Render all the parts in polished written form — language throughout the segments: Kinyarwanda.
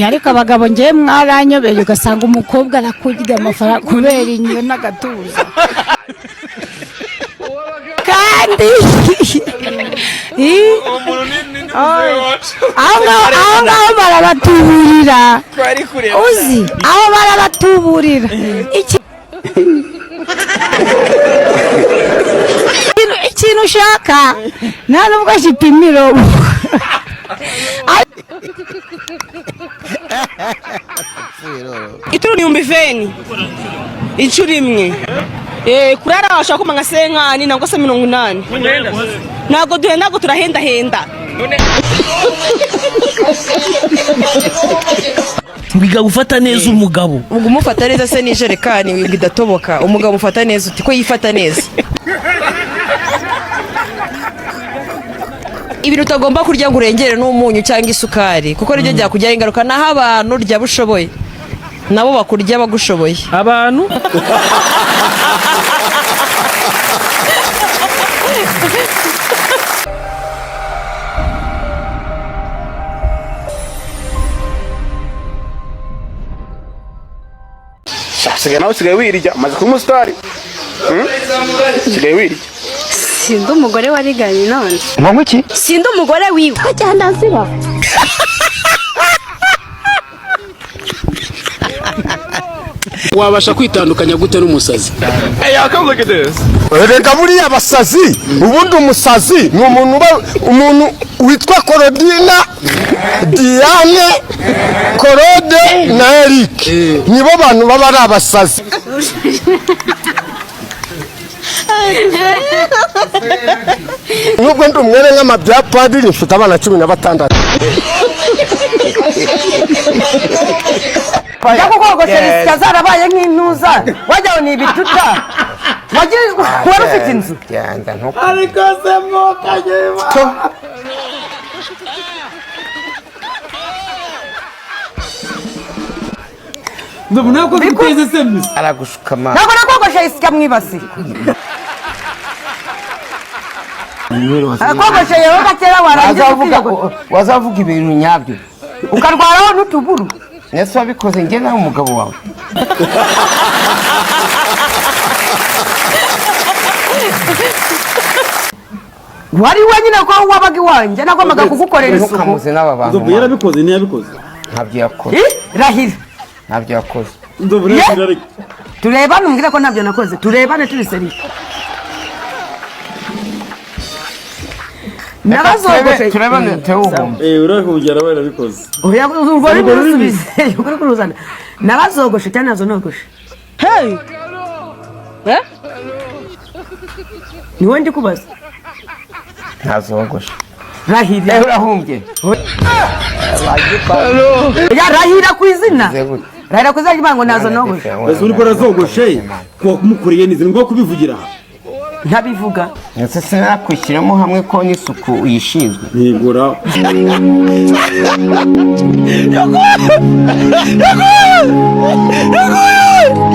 ariko abagabo ngiye mwaranyobeye ugasanga umukobwa arakurya amafaranga kubera inyo n'agatuza kandi aho barabatuburira uzi aho barabatuburira ikintu ushaka nta nubwo gipimira ituru ni umbiveni inshuro imwe kurara washaka kuma ngasenkani nangwa se 80 ntago duhenda ntago turahenda henda Mbiga gufata neza umugabo umufata neza se nijerekani wigidatoboka umugabo mufata neza uti ko yifata neza ibintu utagomba kurya ngo urengere n'umunyu cyangwa isukari kuko ryo jya kujya ingaruka naho abantu rya bushoboye nabo bakurya bagushoboye abantu Shasigaye nawe usigaye wirya maze kuba umusitari usigaye wirya sindi umugore wariganye none ngo iki sindi umugore wiwe cyangwa nsiba wabasha kwitandukanya gute n'umusazi reka buriya abasazi ubundi umusazi ni umuntu witwa Korodina Diane Korode na Eric nibo bantu baba ari abasazi nubwo ndi umwere nk'amabya padiri mfite abana 16 Yakugogosha zarabaye nk'intuza wajyaho ni ibituta wari ufite inzu ariko se mukagema ndabona ko biteze semisi aragushukama ntabwo nakogosha isya mwibasi akogosha yewe gatera warangiza wazavuga ibintu nyabyo ukarwaraho n'utuburu nese wabikoze nge nawe umugabo wawe wari wenyine ko wabaga iwanjye nagombaga kugukorera isuku ntukamuze n'aba bantu ndobo yarabikoze ntiyabikoze ntabyo yakoze rahira ntabyo yakoze ndobo yarabikoze turebane umbwira ko ntabyo nakoze turebane turi seri nabazogoshe turebane tewo urakugera barabikoze oya umva ari gusubize ukuri kuruzana nabazogoshe cyane nazo nogoshe hey ni wendi kubaza ntazogoshe rahira urahumbye ya rahira kwizina rahira kwizina ngo nazo nogoshe ese uri korazogoshe ko kumukuriye nizi ngo kubivugira ntabivuga nese sinakwishyiramo hamwe ko n'isuku uyishinzwe nigura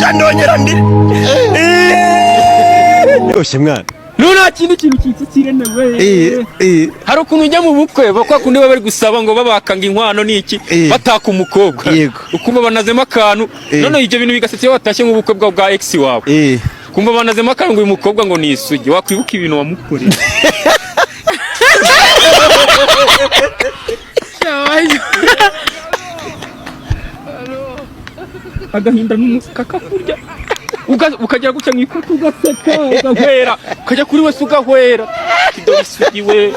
Chandonyera ndi Oshe mwana nuna kintu kirenewe hari ukuntu ujya mu bukwe bakwa kundi bari gusaba ngo babakanga inkwano niki bataka umukobwa ukumva banazema akantu none ibyo bintu bigasetse watashye mu bukwe bwa ex wawe kumva banazema akantu ngo uyu mukobwa ngo ni isugi wakwibuka ibintu wamukoreye agahinda n'umukaka kurya ukajya guca mwikoto ugaseka ugahwera ukajya kuri wese ugahwera kidori isugi we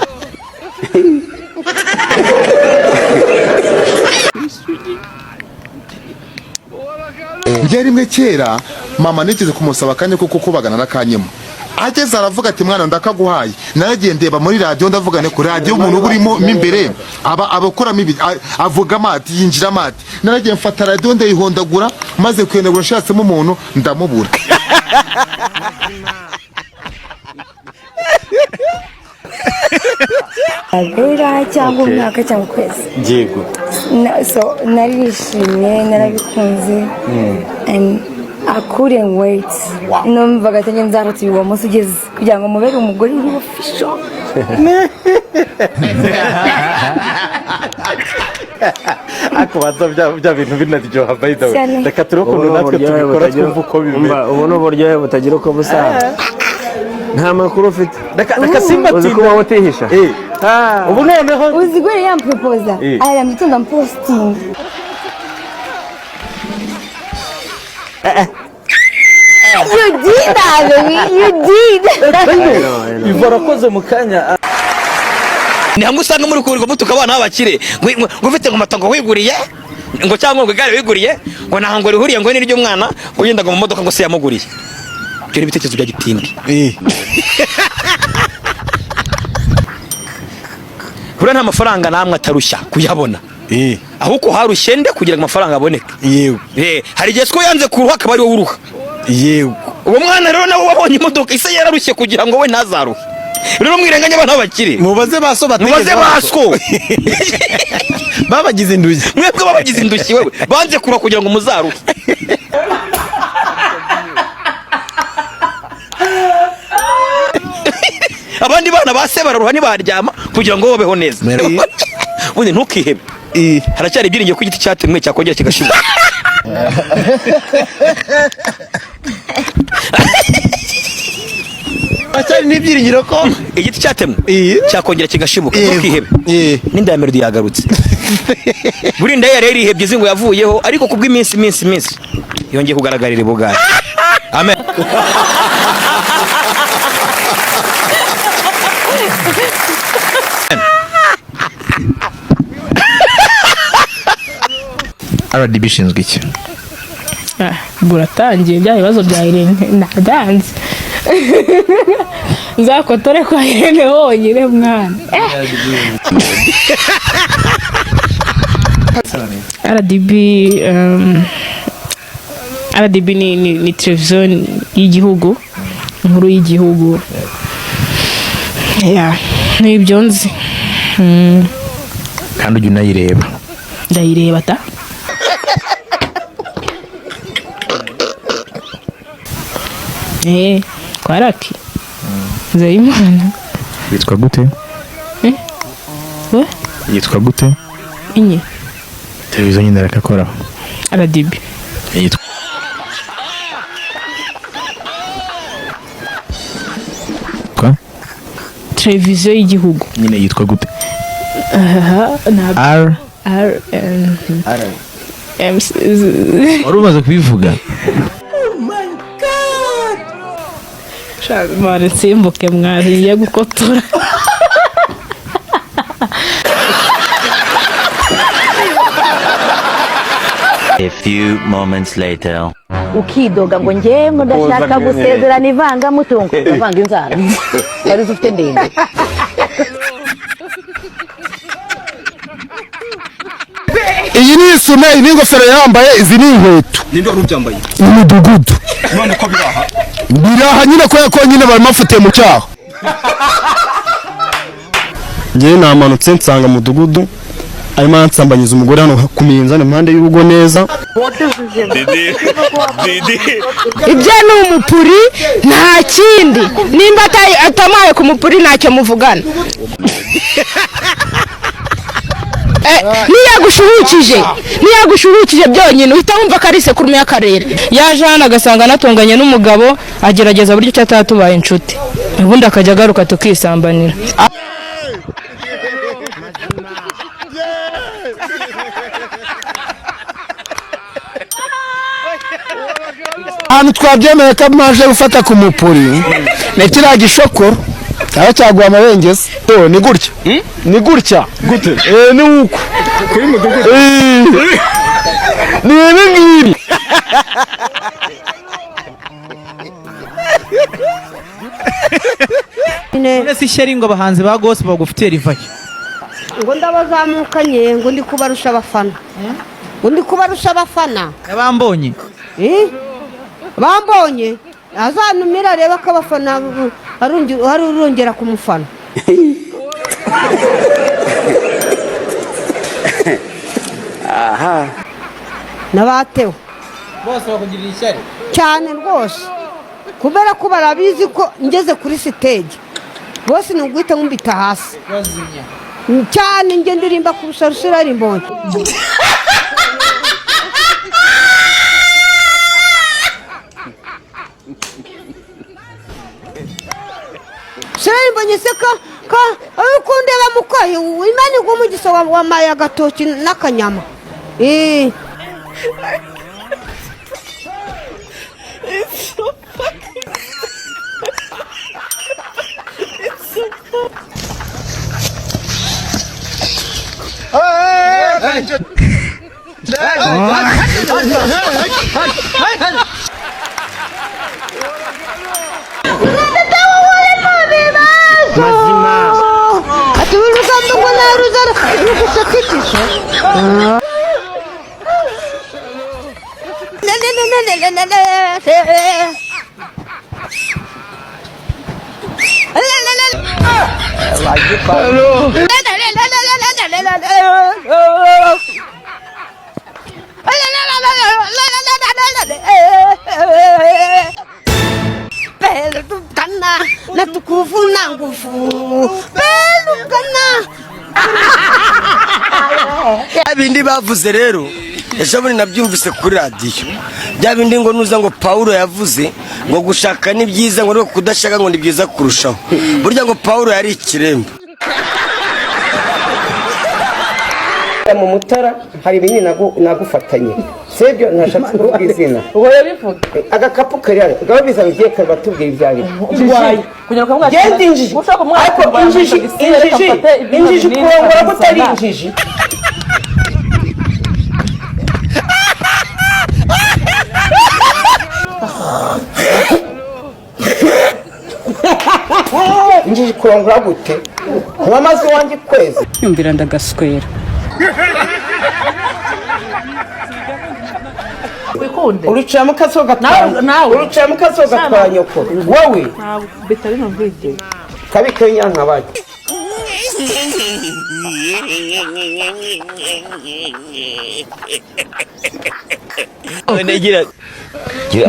njye rimwe kera mama nigeze kumusaba kanye kuko kubagana nakanyemo ageze aravuga ati mwana ndakaguhaye nagiye ndeba muri radio ndavugane ku radio umuntu urimo imbere abakoramo ibi avuga amati yinjira amati nagiye mfata radio ndayihondagura maze kwendagura nshatsemo umuntu ndamubura Abera cyangwa umwaka cyangwa ukwezi yego so narishimye narabikunze and I couldn't wait numvaga ati nzarutse uwo munsi ugeze kugira ngo mubere umugore uri official akubaza bya bintu binaryoha by the way Cyane. reka turukuntu natwe tubikora twumva uko bimeze ubu ni uburyohe butagira uko busa nta makuru ufite reka simba uzi kuba utihisha ubu noneho uzi ko yari yampropoza aya mitondo amposting you did that baby you did ivarakoze mu kanya ni hamwe usanga muri kurirwa mutuka abana b'abakire ngo ufite ngo matongo wiguriye ngo cyangwa ngo igare wiguriye ngo nahango rihuriye ngo niryo mwana ugenda ngo mu modoka ngo se yamuguriye byo ni ibitekerezo bya gitindi buriya nta mafaranga namwe atarushya kuyabona ahubwo harushye nde kugira ngo amafaranga aboneke yewe hari igihe two yanze kuruha akaba ari wowe uruha yewe uwo mwana rero nawe wabonye imodoka ise yararushye kugira ngo we ntazaruhe rero mwirenganya abana b'abakire mubaze baso babagize indushyi mwebwe babagize indushyi wewe banze kuruha kugira ngo muzaruhe abandi bana base bararuha ntibaryama kugira ngo babeho neza ubundi ntukihebe haracyari ibyiringiro ko igiti cyatemwe cyakongera kigashibuka acyari n'ibyiringiro ko igiti cyatemwe cyakongera kigashibuka ntukihebe n'inda ya Melody yagarutse buri nda yari yarihebye izi ngo yavuyeho ariko kubw'iminsi yongeye kugaragarira ibugari amen RDB ishinzwe iki? Buratangiye bya bibazo bya Irene nadanze nzakotore kwa Irene honyine mwana RDB ni televiziyo y'igihugu inkuru y'igihugu n'ibyo nzi kandi ujya unayireba? Ndayireba ta kwa Raki Nzeyimana. Yitwa gute? We? Yitwa gute? Inye televiziyo nyine rakakoraho RDB yitwa televiziyo y'igihugu nyine yitwa gute? wari umaze kubivuga? Mwana simbuke mwariye gukotora A few moments later. Ukidoga ngo njyewe ndashaka gusezerana ivangamutungo avanga inzara ari zifite ndende iyi ni isume iyi ni ingofero yambaye izi ni inkweto ninde wari ubyambaye umudugudu none ko biraha nyine ko nyine bari mafite mu cyaho ngewe namanutse nsanga mudugudu arimo ansambanyiza umugore hano ku minzani impande y'urugo neza ibyo ni umupuri nta kindi nimba atamaye ku mupuri ntacyo muvugana niyagushuhukije byonyine uhita wumva ko ari isekurume y'akarere. Yaje hano agasanga anatunganye n'umugabo agerageza buryo cyatatu tubaye inshuti ubundi akajya agaruka tukisambanira. ahantu twabyemeye ko maje gufata ku mupuri ni kiriya gishokoro aho cyaguha amabengeza ni gutya ni gutya gute ni uko kuri mudugudu ni ibi ngibi none si ishyari ngo abahanzi ba gospel bagufitiye rivaye ngo ndabazamukanye ngo ndi kubarusha abafana bambonye bambonye azanumira areba ko abafana hari urongera kumufana aha nabatewe bose bakugirira ishyari cyane rwose kubera ko barabizi ko ngeze kuri stage bose ni uguhita nkumbita hasi cyane njye ndirimba kurusha Rusira Rimbonye. Mbonye se ka ukundeba mukoye imani gumugiso wa maya gatoki n'akanyama mazima ati urugamba ngo naruzara rukusakitisha na tukufu na nguvu pelukana bindi bavuze rero ejo bundi nabyumvise kuri radiyo bya bindi ngo nuza ngo Paulo yavuze ngo gushaka ni byiza ngo ariko kudashaka ngo ni byiza kurushaho burya ngo Paulo yari ikiremba mu Mutara hari ibinini nagufatanye sebyo ntashaka kuvuga izina uwo yabivuga agakapu kari hano gaba biza bigiye batubwira ibyari kugira ngo mwaka genda injiji ariko injiji kurongora kutari injiji injiji kurongora gute kuba amazi wanjye kwezi yumvira ndagaswera urucira mu kaso gatwara urucira mu kaso gatwara nyoko wowe bitari no video kabike nyanka baki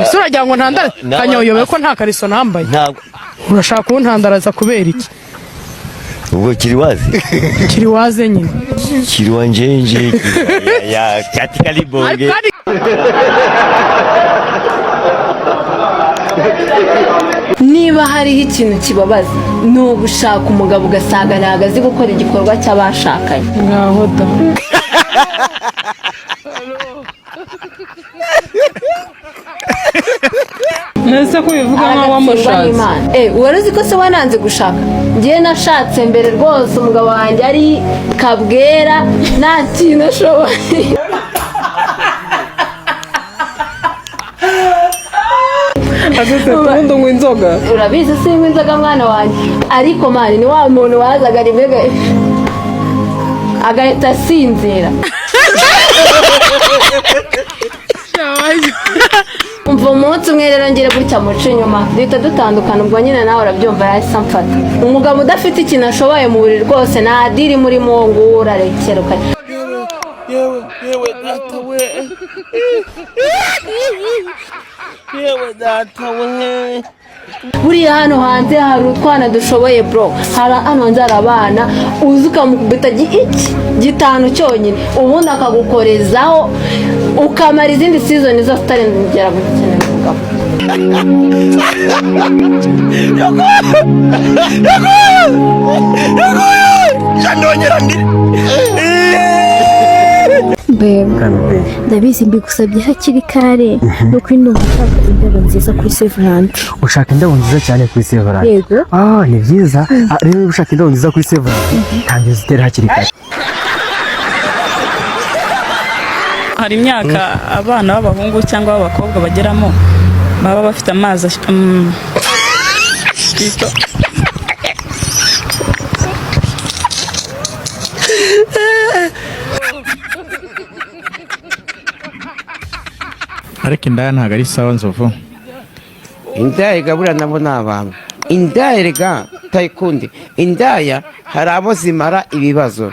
Isura rya ngo ntandara kanyoyobe ko nta kariso nambaye urashaka kuntandaraza kubera iki ubwo kiri waze nyine kiri wanjenje ya katika libonge niba hariho ikintu kibabaza ni ugushaka umugabo ugasanga ntabwo azi gukora igikorwa cy'abashakanye ngaho da nese ko bivuga nka wamushatse wari uzi ko se wananze gushaka ngiye nashatse mbere rwose umugabo wanjye ari kabwera nta kintu ashoboye ubundi unywa inzoga urabizi sinywa inzoga mwana wanjye ariko mani ni wa muntu wazaga rimwe agahita asinzira umva umunsi umwe rero ngere gutya muca inyuma duhita dutandukana ubwo nyine nawe urabyumva yahise amfata umugabo udafite ikintu ashoboye mu buriri rwose nta diri murimo ngo urarekera ukajya yewe data we yewe data we buriya hano hanze hari utwana dushoboye bro hano hanze hari abana uzi ukamukubita gitanu cyonyine ubundi akagukorezaho ukamara izindi season zose utarengera gukenera umugabo bebe ndabizi mbigusabye hakiri kare nuko ino ushaka indabo nziza kuri Severance ushaka indabo nziza cyane kuri Severance yego ni byiza rero ushaka indabo nziza kuri Severance tangiza utere hakiri kare hari imyaka abana b'abahungu cyangwa b'abakobwa bageramo baba bafite amazi ariko indaya ntabwo ari sawa nzovu indaya gabura nabo ni abantu indaya rega tayikundi indaya hari abo zimara ibibazo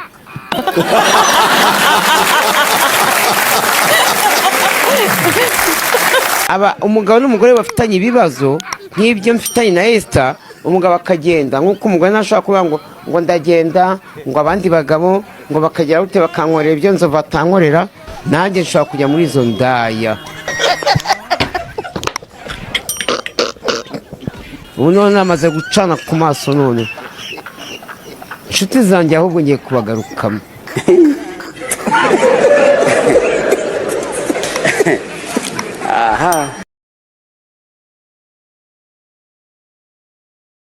umugabo n'umugore bafitanye ibibazo nk'ibyo mfitanye na Esther umugabo akagenda nk'uko umugore ntashobora kuvuga ngo ndagenda ngo abandi bagabo ngo bakagera bute bakankorera ibyo nzovu batankorera, nanjye nshobora kujya muri izo ndaya. ubu none namaze gucana ku maso, none inshuti zanjye ahubwo ngiye kubagarukamo. aha